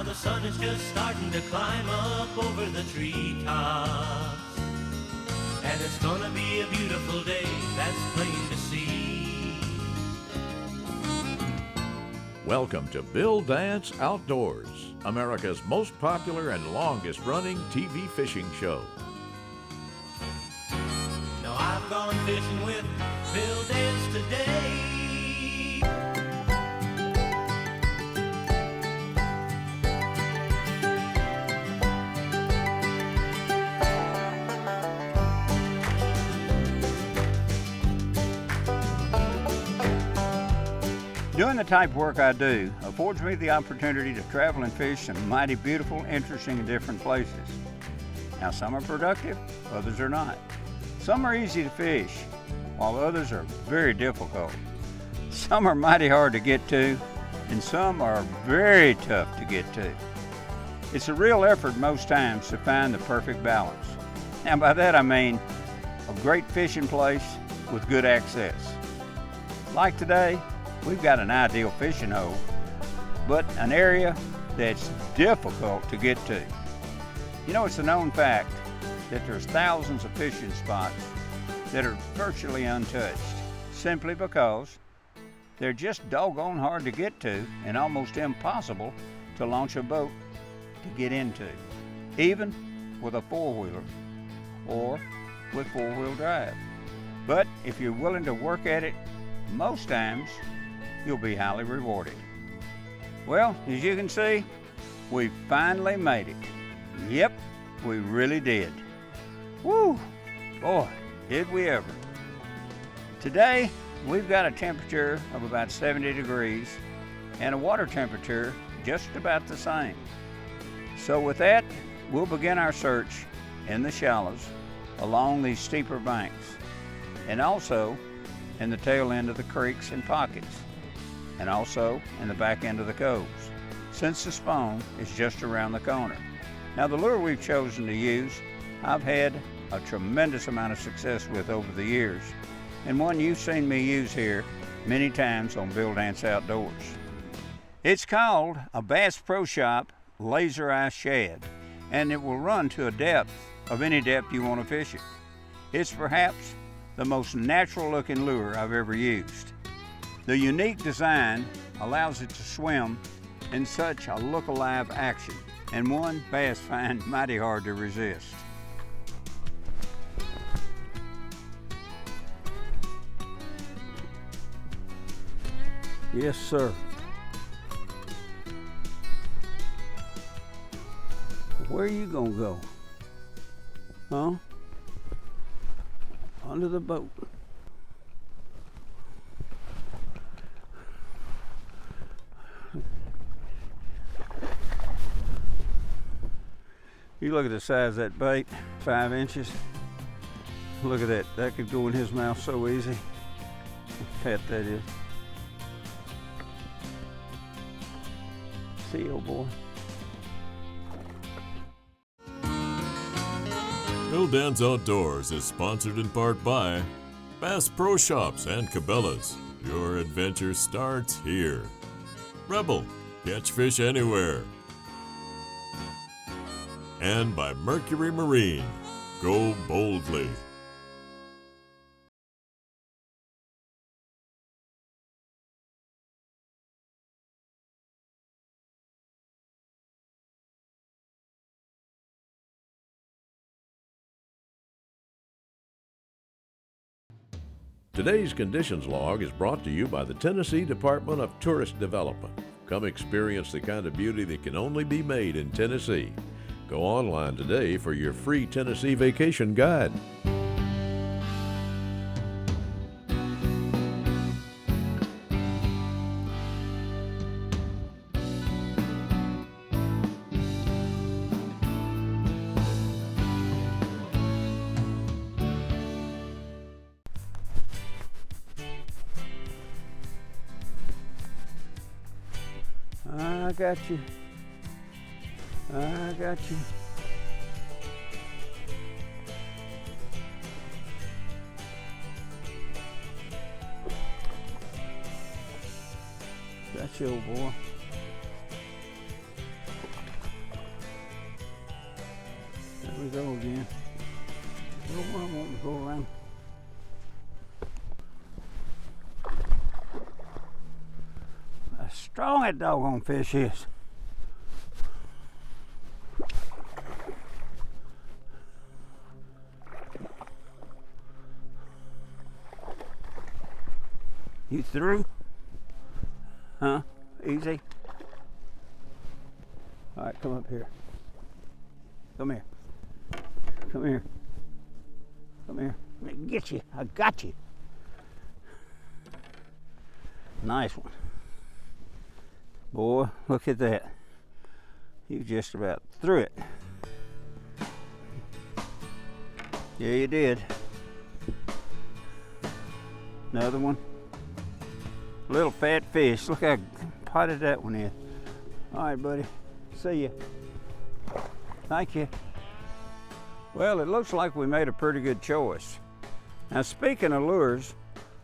the sun is just starting to climb up over the treetops. And it's gonna be a beautiful day, that's plain to see. Welcome to Bill Dance Outdoors, America's most popular and longest running TV fishing show. Now I've gone fishing with Bill Dance today. Doing the type of work I do affords me the opportunity to travel and fish some mighty beautiful, interesting, and different places. Now, some are productive, others are not. Some are easy to fish, while others are very difficult. Some are mighty hard to get to, and some are very tough to get to. It's a real effort most times to find the perfect balance. Now, by that I mean a great fishing place with good access. Like today, we've got an ideal fishing hole, but an area that's difficult to get to. You know, it's a known fact that there's thousands of fishing spots that are virtually untouched, simply because they're just doggone hard to get to and almost impossible to launch a boat to get into, even with a four-wheeler or with four-wheel drive. But if you're willing to work at it, most times you'll be highly rewarded. Well, as you can see, we finally made it. Yep, we really did. Woo! Boy, did we ever. Today, we've got a temperature of about 70 degrees and a water temperature just about the same. So with that, we'll begin our search in the shallows along these steeper banks, and also in the tail end of the creeks and pockets, and also in the back end of the coves, since the spawn is just around the corner. Now, the lure we've chosen to use, I've had a tremendous amount of success with over the years, and one you've seen me use here many times on Bill Dance Outdoors. It's called a Bass Pro Shop Laser Eye Shad, and it will run to a depth of any depth you want to fish it. It's perhaps the most natural looking lure I've ever used. The unique design allows it to swim in such a look-alive action, and one bass find mighty hard to resist. Yes, sir. Where are you gonna go? Huh? Under the boat. You look at the size of that bait, 5 inches. Look at that, that could go in his mouth so easy. What fat that is. See you, old boy. Bill Dance Outdoors is sponsored in part by Bass Pro Shops and Cabela's. Your adventure starts here. Rebel, catch fish anywhere. And by Mercury Marine, go boldly. Today's Conditions Log is brought to you by the Tennessee Department of Tourist Development. Come experience the kind of beauty that can only be made in Tennessee. Go online today for your free Tennessee vacation guide. I got you. I got you. Got you, old boy. we go again. Little one wanting to go around. How strong that doggone fish is. You through? Huh? Easy? All right, come up here. Come here. Come here. Come here. Let me get you. I got you. Nice one. Boy, look at that. You just about threw it. Yeah, you did. Another one. Little fat fish. Look how potted that one is. All right, buddy. See ya. Thank you. Well, it looks like we made a pretty good choice. Now, speaking of lures,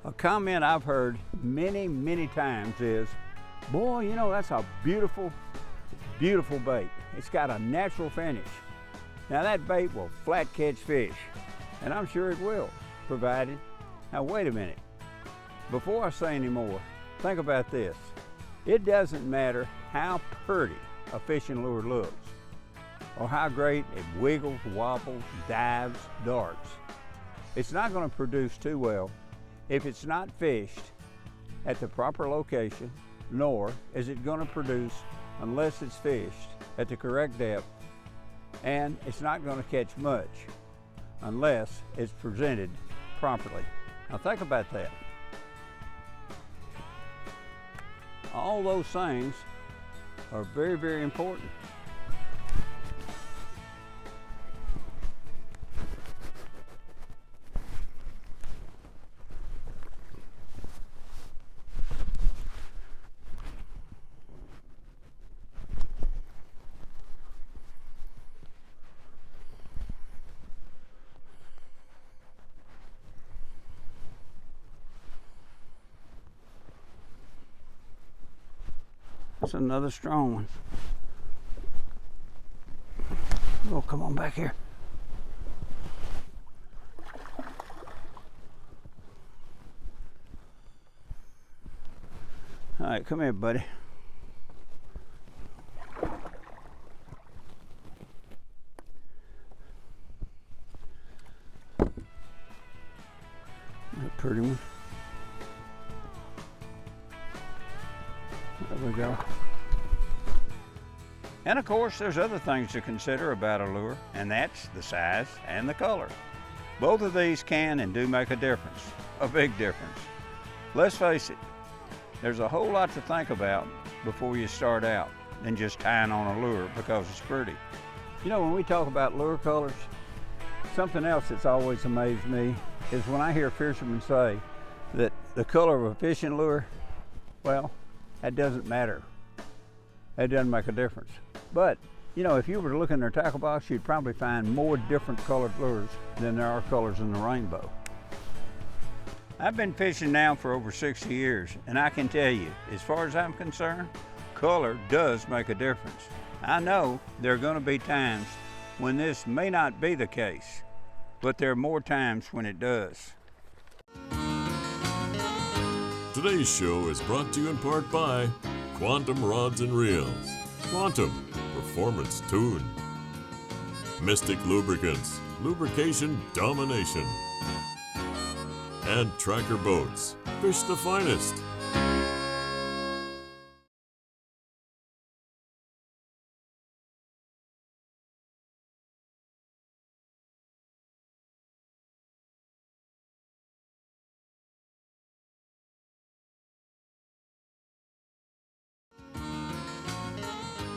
a comment I've heard many, many times is, boy, you know, that's a beautiful, beautiful bait. It's got a natural finish. Now, that bait will flat catch fish, and I'm sure it will, provided. Now, wait a minute. Before I say any more, think about this. It doesn't matter how pretty a fishing lure looks, or how great it wiggles, wobbles, dives, darts. It's not going to produce too well if it's not fished at the proper location, nor is it going to produce unless it's fished at the correct depth, and it's not going to catch much unless it's presented properly. Now think about that. All those things are very, very important. That's another strong one. Oh, come on back here. All right, come here, buddy. A pretty one. There we go. And of course, there's other things to consider about a lure, and that's the size and the color. Both of these can and do make a difference, a big difference. Let's face it, there's a whole lot to think about before you start out than just tying on a lure because it's pretty. You know, when we talk about lure colors, something else that's always amazed me is when I hear fishermen say that the color of a fishing lure, well, that doesn't matter. That doesn't make a difference. But, you know, if you were to look in their tackle box, you'd probably find more different colored lures than there are colors in the rainbow. I've been fishing now for over 60 years, and I can tell you, as far as I'm concerned, color does make a difference. I know there are going to be times when this may not be the case, but there are more times when it does. Today's show is brought to you in part by Quantum Rods and Reels, Quantum Performance Tune, Mystic Lubricants, Lubrication Domination, and Tracker Boats, Fish the Finest.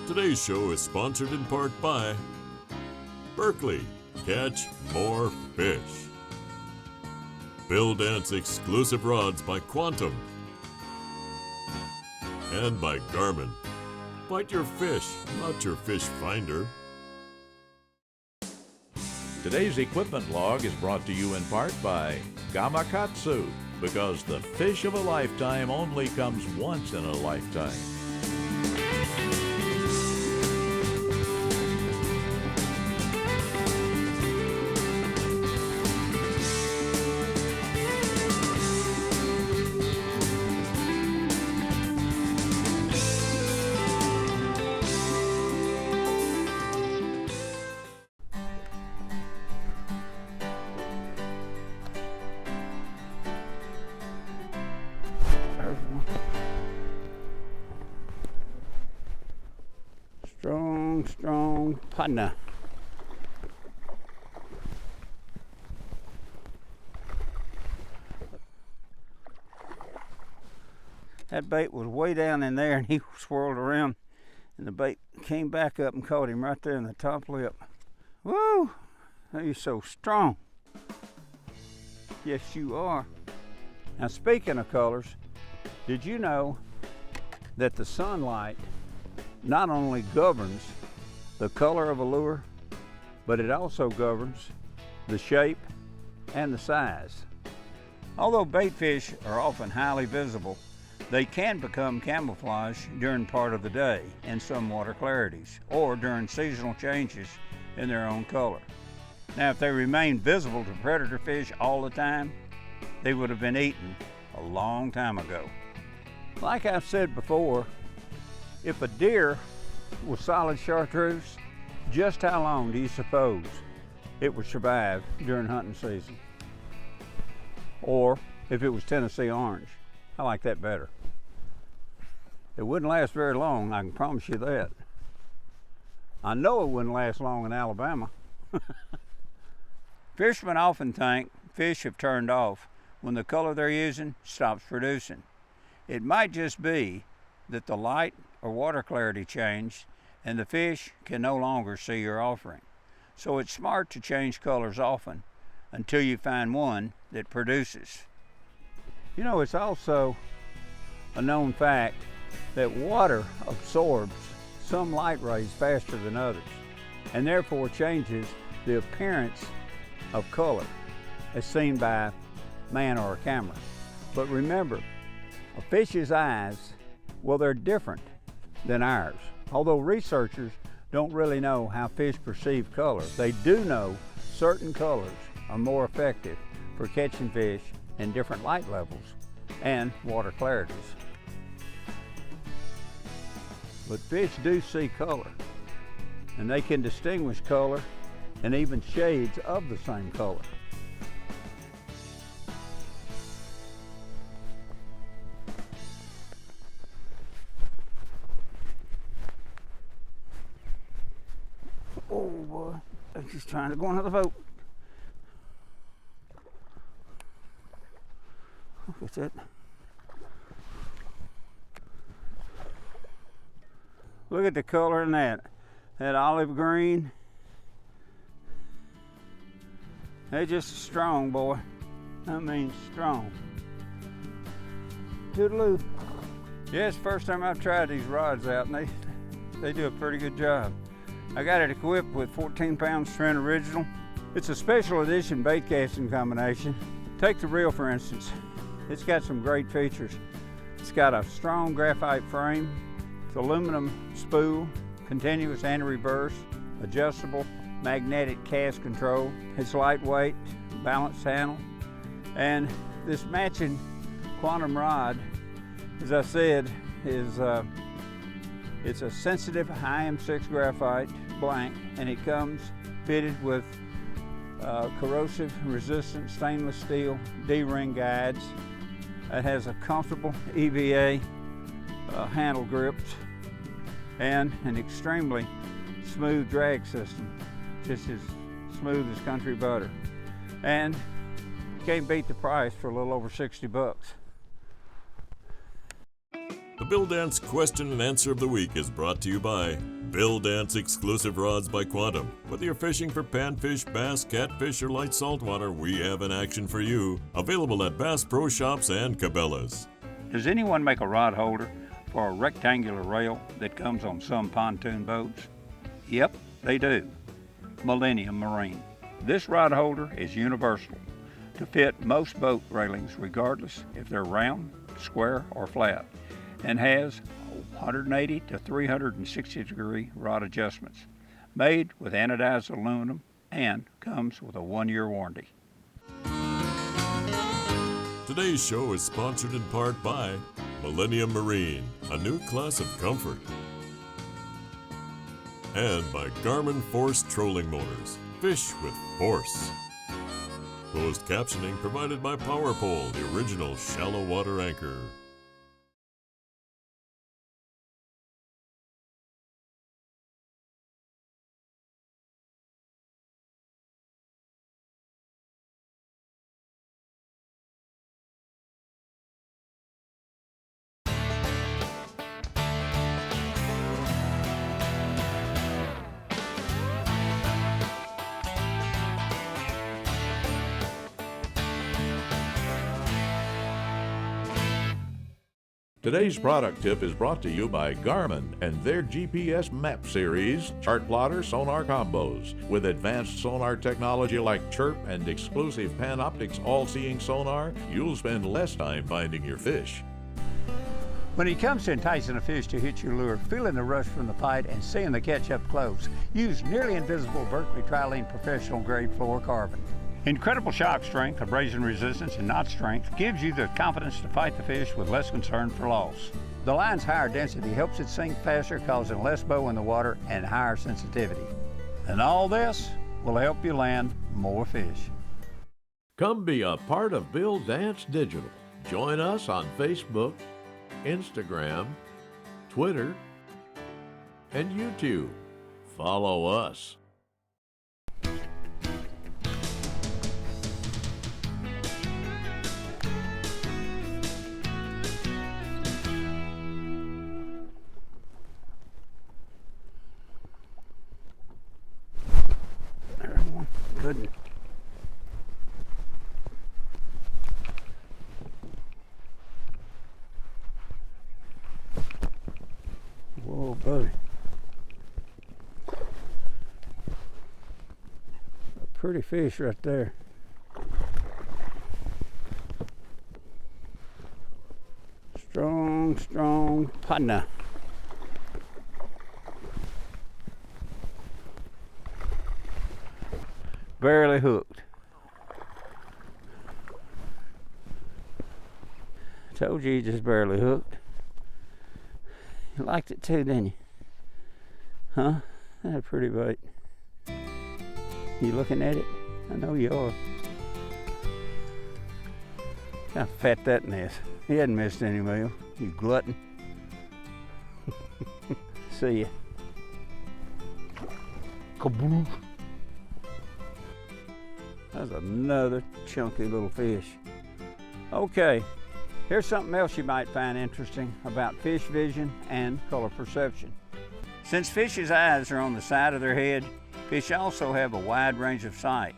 Today's show is sponsored in part by Berkeley, Catch More Fish, Bill Dance Exclusive Rods by Quantum, and by Garmin. Bite your fish, not your fish finder. Today's equipment log is brought to you in part by Gamakatsu, because the fish of a lifetime only comes once in a lifetime. strong partner. That bait was way down in there and he swirled around and the bait came back up and caught him right there in the top lip. Woo! You're so strong. Yes, you are. Now, speaking of colors, did you know that the sunlight not only governs the color of a lure, but it also governs the shape and the size? Although bait fish are often highly visible, they can become camouflage during part of the day in some water clarities or during seasonal changes in their own color. Now, if they remain visible to predator fish all the time, they would have been eaten a long time ago. Like I've said before, if a deer was solid chartreuse, just how long do you suppose it would survive during hunting season? Or if it was Tennessee orange, I like that better. It wouldn't last very long, I can promise you that. I know it wouldn't last long in Alabama. Fishermen often think fish have turned off when the color they're using stops producing. It might just be that the light or water clarity changed and the fish can no longer see your offering. So it's smart to change colors often until you find one that produces. You know, it's also a known fact that water absorbs some light rays faster than others and therefore changes the appearance of color as seen by man or a camera. But remember, a fish's eyes, well, they're different than ours. Although researchers don't really know how fish perceive color, they do know certain colors are more effective for catching fish in different light levels and water clarities. But fish do see color, and they can distinguish color and even shades of the same color. Oh boy, he's trying to go into the boat. Look at that. Look at the color in that. That olive green. They're just strong, boy. I mean, strong. Toodaloo. Yeah, it's the first time I've tried these rods out, and they do a pretty good job. I got it equipped with 14-pound Trent Original. It's a special edition bait casting combination. Take the reel, for instance. It's got some great features. It's got a strong graphite frame. It's aluminum spool, continuous anti-reverse, adjustable magnetic cast control. It's lightweight, balanced handle. And this matching quantum rod, as I said, is it's a sensitive IM6 graphite blank, and it comes fitted with corrosive resistant stainless steel D-ring guides. It has a comfortable EVA handle grips and an extremely smooth drag system, just as smooth as country butter. And you can't beat the price for a little over 60 bucks. The Bill Dance question and answer of the week is brought to you by Bill Dance Exclusive Rods by Quantum. Whether you're fishing for panfish, bass, catfish, or light saltwater, we have an action for you. Available at Bass Pro Shops and Cabela's. Does anyone make a rod holder for a rectangular rail that comes on some pontoon boats? Yep, they do. Millennium Marine. This rod holder is universal to fit most boat railings regardless if they're round, square, or flat, and has 180 to 360 degree rod adjustments, made with anodized aluminum, and comes with a 1-year warranty. Today's show is sponsored in part by Millennium Marine, a new class of comfort, and by Garmin Force Trolling Motors, fish with force. Closed captioning provided by PowerPole, the original shallow water anchor. Today's product tip is brought to you by Garmin and their GPS map series, chart plotter sonar combos. With advanced sonar technology like Chirp and exclusive Panoptix all-seeing sonar, you'll spend less time finding your fish. When it comes to enticing a fish to hit your lure, feeling the rush from the bite and seeing the catch up close, use nearly invisible Berkeley Trilene professional grade fluorocarbon. Incredible shock strength, abrasion resistance, and knot strength gives you the confidence to fight the fish with less concern for loss. The line's higher density helps it sink faster, causing less bow in the water and higher sensitivity. And all this will help you land more fish. Come be a part of Bill Dance Digital. Join us on Facebook, Instagram, Twitter, and YouTube. Follow us. Good. Whoa, buddy. A pretty fish right there. Strong partner. Barely hooked. Told you just barely hooked. You liked it too, didn't you? Huh? That's a pretty bait. You looking at it? I know you are. How fat that is. He hadn't missed any meal. You glutton. See ya. Kaboom. That's another chunky little fish. Okay, here's something else you might find interesting about fish vision and color perception. Since fish's eyes are on the side of their head, fish also have a wide range of sight.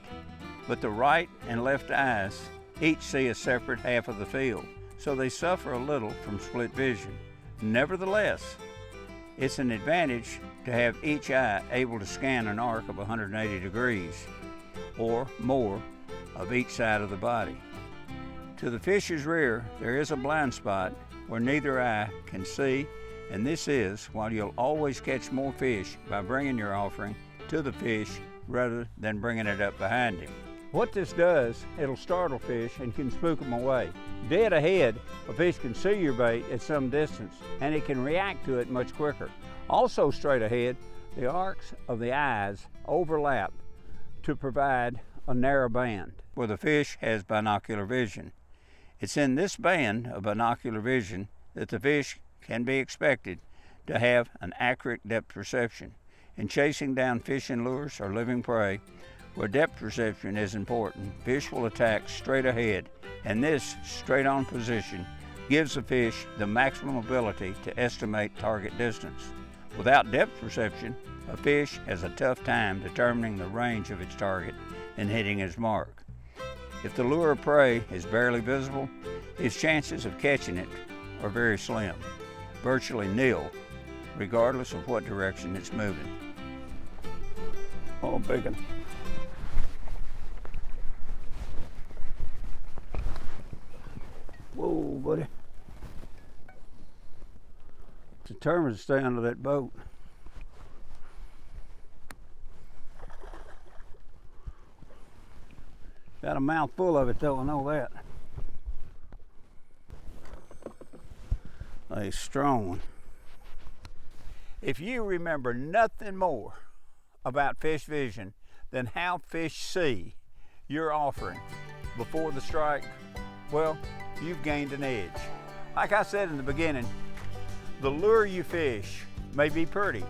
But the right and left eyes each see a separate half of the field, so they suffer a little from split vision. Nevertheless, it's an advantage to have each eye able to scan an arc of 180 degrees or more of each side of the body. To the fish's rear, there is a blind spot where neither eye can see, and this is why you'll always catch more fish by bringing your offering to the fish rather than bringing it up behind him. What this does, it'll startle fish and can spook them away. Dead ahead, a fish can see your bait at some distance and it can react to it much quicker. Also straight ahead, the arcs of the eyes overlap to provide a narrow band where the fish has binocular vision. It's in this band of binocular vision that the fish can be expected to have an accurate depth perception. In chasing down fishing lures or living prey, where depth perception is important, fish will attack straight ahead, and this straight-on position gives the fish the maximum ability to estimate target distance. Without depth perception, a fish has a tough time determining the range of its target and hitting its mark. If the lure of prey is barely visible, its chances of catching it are very slim, virtually nil, regardless of what direction it's moving. Oh, big one. Whoa, buddy. Determined to stay under that boat. Got a mouthful of it though, I know that. A strong one. If you remember nothing more about fish vision than how fish see your offering before the strike, well, you've gained an edge. Like I said in the beginning, the lure you fish may be pretty,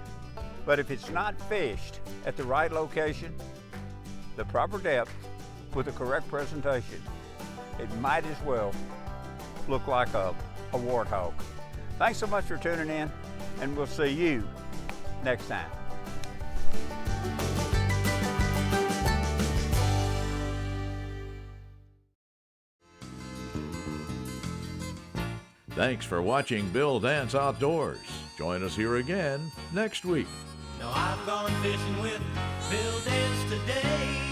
but if it's not fished at the right location, the proper depth, with the correct presentation, it might as well look like a warthog. Thanks so much for tuning in, and we'll see you next time. Thanks for watching Bill Dance Outdoors. Join us here again next week. Now I've gone fishing with Bill Dance today.